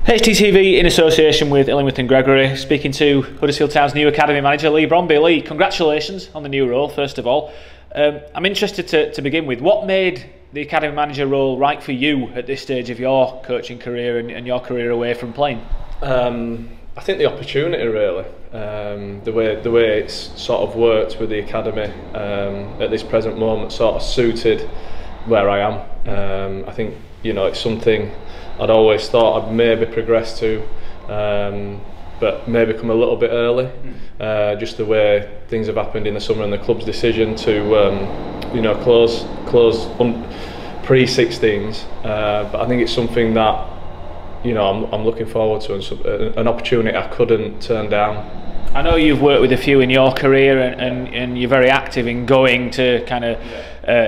HTTV in association with Illingworth and Gregory, speaking to Huddersfield Town's new academy manager, Leigh Bromby. Leigh, congratulations on the new role, first of all. I'm interested to begin with, what made the academy manager role right for you at this stage of your coaching career and your career away from playing? I think the opportunity, really. The way it's sort of worked with the academy at this present moment sort of suited where I am. I think, you know, it's something I'd always thought I'd maybe progress to, but maybe come a little bit early. Just the way things have happened in the summer and the club's decision to, you know, close pre-16s. But I think it's something that, you know, I'm looking forward to, and an opportunity I couldn't turn down. I know you've worked with a few in your career, and you're very active in going to kind of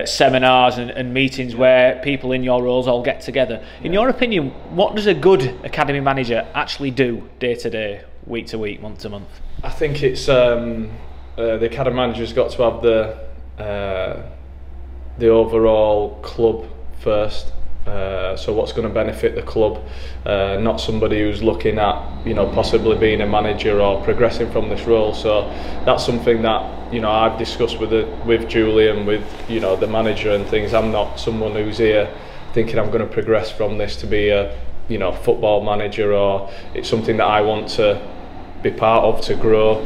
seminars and meetings where people in your roles all get together. In your opinion, what does a good academy manager actually do day to day, week to week, month to month? I think it's the academy manager's got to have the overall club first. So what's going to benefit the club, not somebody who's looking at, you know, possibly being a manager or progressing from this role. So that's something that, you know, I've discussed with Julian, with, you know, the manager and things. I'm not someone who's here thinking I'm going to progress from this to be a, you know, football manager, or it's something that I want to be part of, to grow.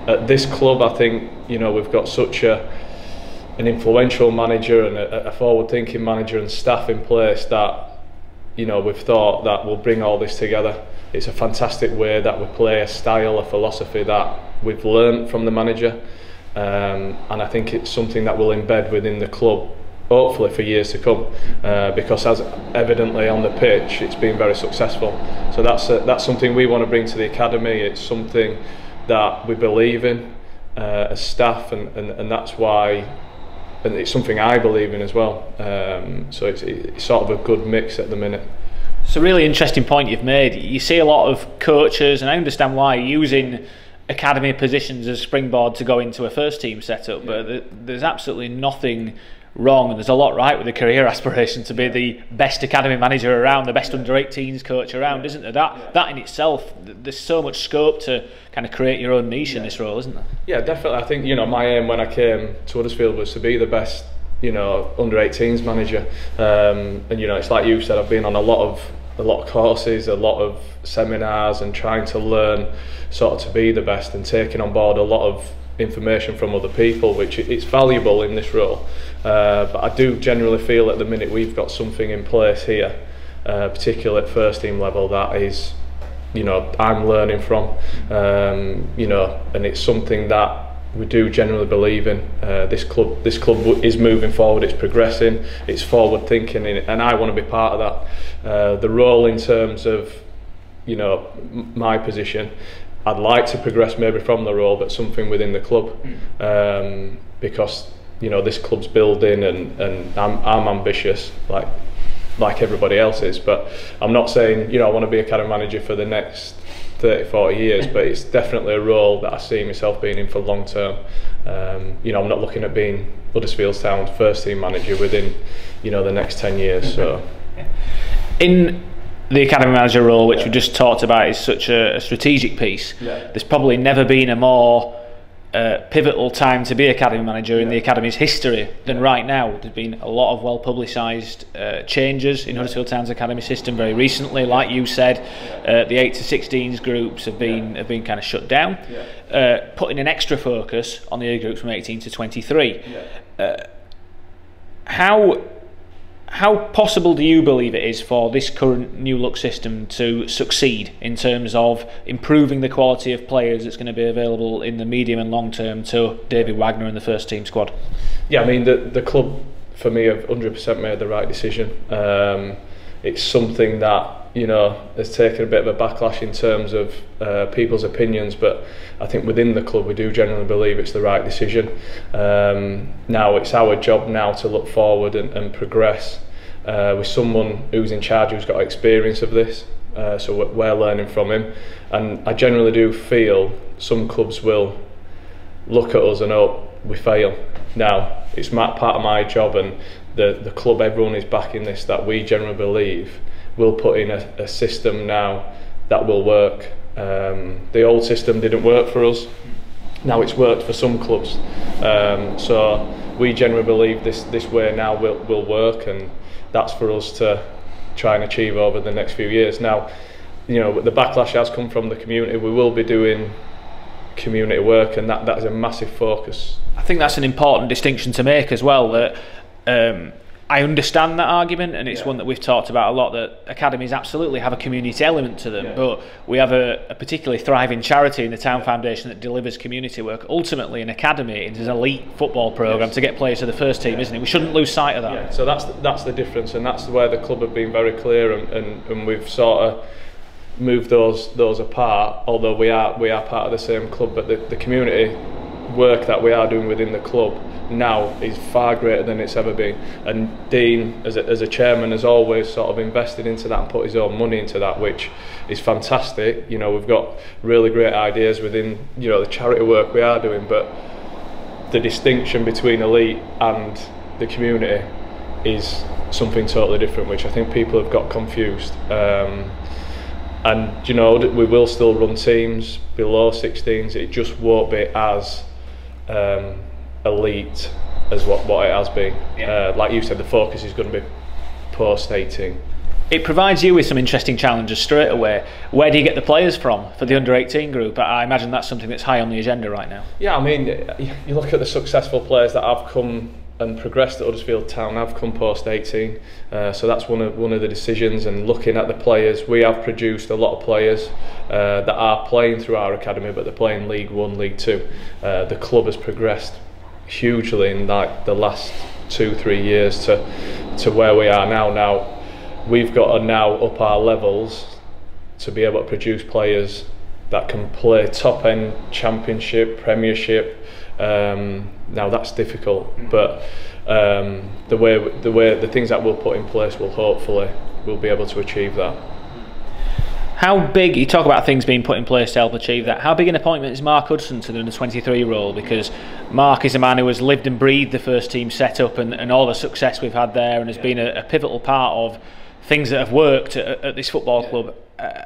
At this club, I think, you know, we've got such an influential manager and a forward-thinking manager and staff in place that, you know, we've thought that we'll bring all this together. It's a fantastic way that we play, a style, a philosophy that we've learned from the manager, and I think it's something that we'll embed within the club, hopefully for years to come, because as evidently on the pitch, it's been very successful. So that's something we want to bring to the academy. It's something that we believe in as staff, and that's why. And it's something I believe in as well. So it's sort of a good mix at the minute. It's a really interesting point you've made. You see a lot of coaches, and I understand why, using academy positions as a springboard to go into a first team setup, but there's absolutely nothing wrong, and there's a lot right with the career aspiration to be the best academy manager around, the best under 18s coach around, isn't there? That in itself, there's so much scope to kind of create your own niche in this role, isn't there? Yeah, definitely. I think, you know, my aim when I came to Huddersfield was to be the best, you know, under 18s manager, and you know, it's like you said, I've been on a lot of courses, a lot of seminars, and trying to learn sort of to be the best, and taking on board a lot of information from other people, which it's valuable in this role. But I do generally feel at the minute we've got something in place here, particularly at first team level, that is, you know, I'm learning from, you know, and it's something that we do generally believe in. This club is moving forward, it's progressing, it's forward thinking, and I want to be part of that. The role in terms of, you know, my position, I'd like to progress maybe from the role, but something within the club, because, you know, this club's building, and I'm ambitious like everybody else is, but I'm not saying, you know, I want to be academy manager for the next 30-40 years, but it's definitely a role that I see myself being in for long term. You know, I'm not looking at being Huddersfield Town's first team manager within, you know, the next 10 years. So in the academy manager role, which we just talked about, is such a strategic piece. There's probably never been a more pivotal time to be academy manager in the academy's history than right now. There's been a lot of well publicised changes in Huddersfield Town's academy system very recently. Like you said, the 8 to 16s groups have been kind of shut down, putting an extra focus on the A groups from 18 to 23. How possible do you believe it is for this current new look system to succeed in terms of improving the quality of players that's going to be available in the medium and long term to David Wagner and the first team squad? Yeah, I mean, the club for me have 100% made the right decision. It's something that, you know, has taken a bit of a backlash in terms of people's opinions, but I think within the club we do generally believe it's the right decision. Now it's our job now to look forward and progress with someone who's in charge, who's got experience of this, so we're learning from him, and I generally do feel some clubs will look at us and hope we fail. Now it's part of my job, and the club, everyone is backing this, that we generally believe we'll put in a system now that will work. The old system didn't work for us. Now it's worked for some clubs. So we generally believe this way now will work, and that's for us to try and achieve over the next few years. Now, the backlash has come from the community. We will be doing community work, and that is a massive focus. I think that's an important distinction to make as well, that I understand that argument, and it's one that we've talked about a lot, that academies absolutely have a community element to them, but we have a particularly thriving charity in the Town Foundation that delivers community work. Ultimately, an academy is an elite football programme to get players to the first team, isn't it? We shouldn't lose sight of that. Yeah. So that's the difference, and that's where the club have been very clear, and we've sort of moved those apart, although we are part of the same club. But the community work that we are doing within the club now is far greater than it's ever been, and Dean as a chairman has always sort of invested into that and put his own money into that, which is fantastic. We've got really great ideas within the charity work we are doing, but the distinction between elite and the community is something totally different, which I think people have got confused. And we will still run teams below 16s. It just won't be as elite as what it has been. Like you said, the focus is going to be post 18. It provides you with some interesting challenges straight away. Where do you get the players from for the under 18 group? I imagine that's something that's high on the agenda right now. Yeah, I mean, you look at the successful players that have come and progressed at Huddersfield Town have come post 18, so that's one of the decisions. And looking at the players, we have produced a lot of players that are playing through our academy, but they're playing League 1, League 2. The club has progressed hugely in like the last 2-3 years to where we are now. Now we've got to now up our levels to be able to produce players that can play top end Championship, Premiership. Now that's difficult, but the things that we'll put in place we'll be able to achieve that. How big, you talk about things being put in place to help achieve that, how big an appointment is Mark Hudson to the under 23 role? Because Mark is a man who has lived and breathed the first team setup and all the success we've had there, and has been a pivotal part of things that have worked at this football club.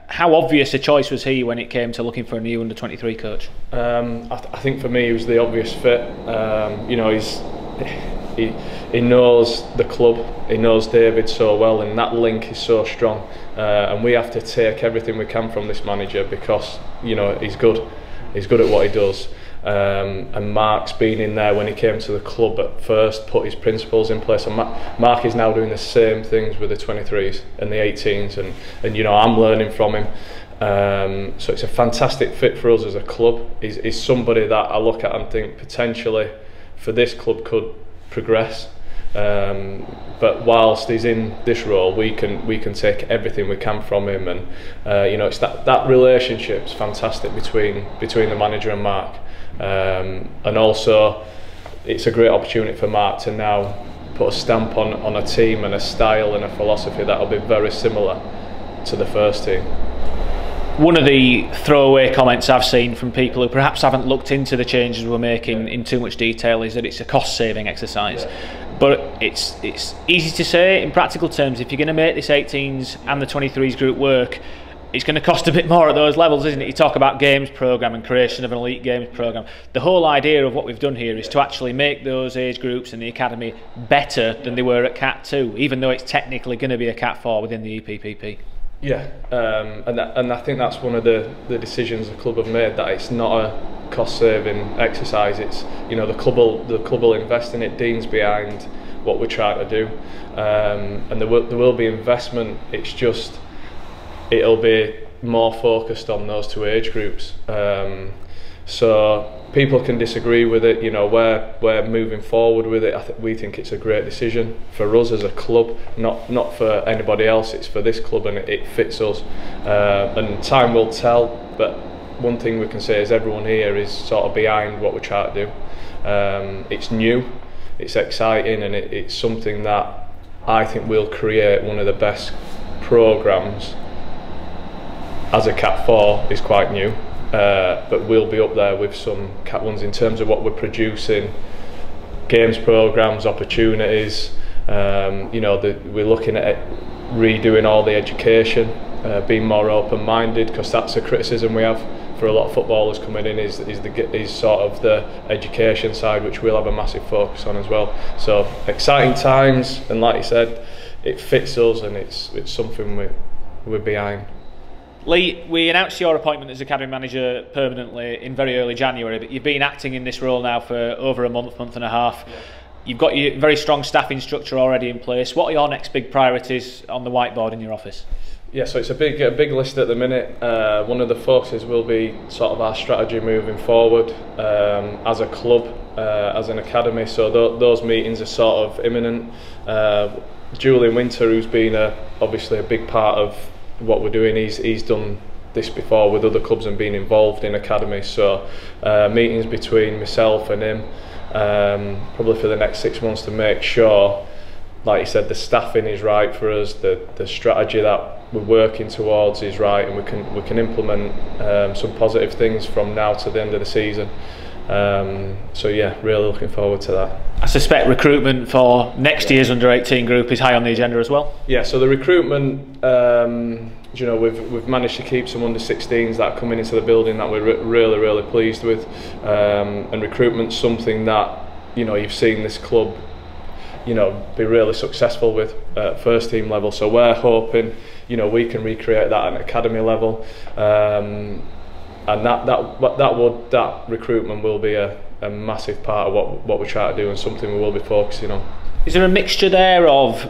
How obvious a choice was he when it came to looking for a new under 23 coach? I think for me he was the obvious fit. He knows the club, he knows David so well, and that link is so strong. And we have to take everything we can from this manager, because he's good at what he does. And Mark's been in there when he came to the club at first, put his principles in place, and Mark is now doing the same things with the 23s and the 18s, and I'm learning from him. So it's a fantastic fit for us as a club. He's somebody that I look at and think potentially for this club could progress. But whilst he's in this role, we can take everything we can from him, and it's that relationship's fantastic between the manager and Mark. And also it's a great opportunity for Mark to now put a stamp on a team and a style and a philosophy that will be very similar to the first team. One of the throwaway comments I've seen from people who perhaps haven't looked into the changes we're making in too much detail is that it's a cost-saving exercise. But it's easy to say in practical terms. If you're going to make this 18s and the 23s group work, it's going to cost a bit more at those levels, isn't it? You talk about games programme and creation of an elite games programme. The whole idea of what we've done here is to actually make those age groups in the academy better than they were at Cat 2, even though it's technically going to be a Cat 4 within the EPPP. Yeah, and I think that's one of the decisions the club have made, that it's not a cost-saving exercise. It's the club will invest in it. Dean's behind what we're trying to do, and there will be investment. It's just it'll be more focused on those two age groups. So people can disagree with it. We're moving forward with it. We think it's a great decision for us as a club, not for anybody else. It's for this club, and it fits us. And time will tell. But one thing we can say is everyone here is sort of behind what we're trying to do. It's new, it's exciting, and it's something that I think will create one of the best programmes. As a Cat 4 is quite new. But we'll be up there with some Cat 1s in terms of what we're producing, games programmes, opportunities. We're looking at redoing all the education, being more open-minded, because that's a criticism we have for a lot of footballers coming in, is sort of the education side, which we'll have a massive focus on as well. So exciting times, and like you said, it fits us, and it's something we're behind. Leigh, we announced your appointment as Academy Manager permanently in very early January, but you've been acting in this role now for over a month and a half. Yeah. You've got your very strong staffing structure already in place. What are your next big priorities on the whiteboard in your office? Yeah, so it's a big list at the minute. One of the focuses will be sort of our strategy moving forward as a club, as an academy. So those meetings are sort of imminent. Julian Winter, who's been obviously a big part of what we're doing, he's done this before with other clubs and been involved in academies. So meetings between myself and him, probably for the next 6 months, to make sure, like you said, the staffing is right for us, the strategy that we're working towards is right, and we can implement some positive things from now to the end of the season. So yeah, really looking forward to that. I suspect recruitment for next year's under-18 group is high on the agenda as well. Yeah, so the recruitment, you know, we've managed to keep some under-16s that are coming into the building that we're really pleased with, and recruitment's something that, you know, you've seen this club, you know, be really successful with at first team level. So we're hoping, you know, we can recreate that at an academy level, and that recruitment will be a massive part of what we try to do, and something we will be focusing on. Is there a mixture there of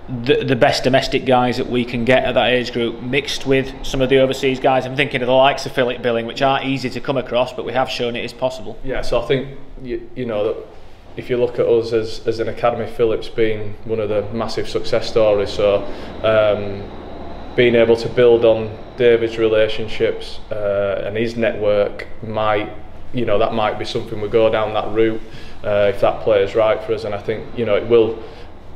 the best domestic guys that we can get at that age group mixed with some of the overseas guys? I'm thinking of the likes of Philip Billing, which aren't easy to come across, but we have shown it is possible. Yeah, so I think you know, if you look at us as an academy, Philip's been one of the massive success stories. So being able to build on David's relationships and his network might be something we go down that route if that player is right for us. And I think, you know, it will,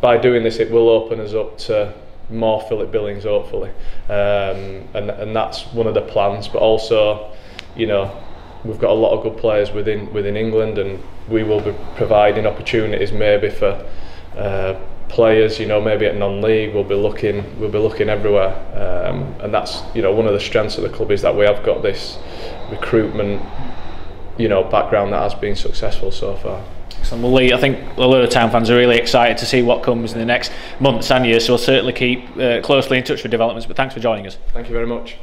by doing this, it will open us up to more Philip Billings, hopefully, and that's one of the plans. But also, you know, we've got a lot of good players within England, and we will be providing opportunities maybe for players, you know, maybe at non-league. We'll be looking everywhere, and that's, you know, one of the strengths of the club, is that we have got this recruitment, you know, background that has been successful so far. Excellent. Well, Leigh, I think a lot of town fans are really excited to see what comes in the next months and years, so we'll certainly keep closely in touch with developments. But thanks for joining us. Thank you very much.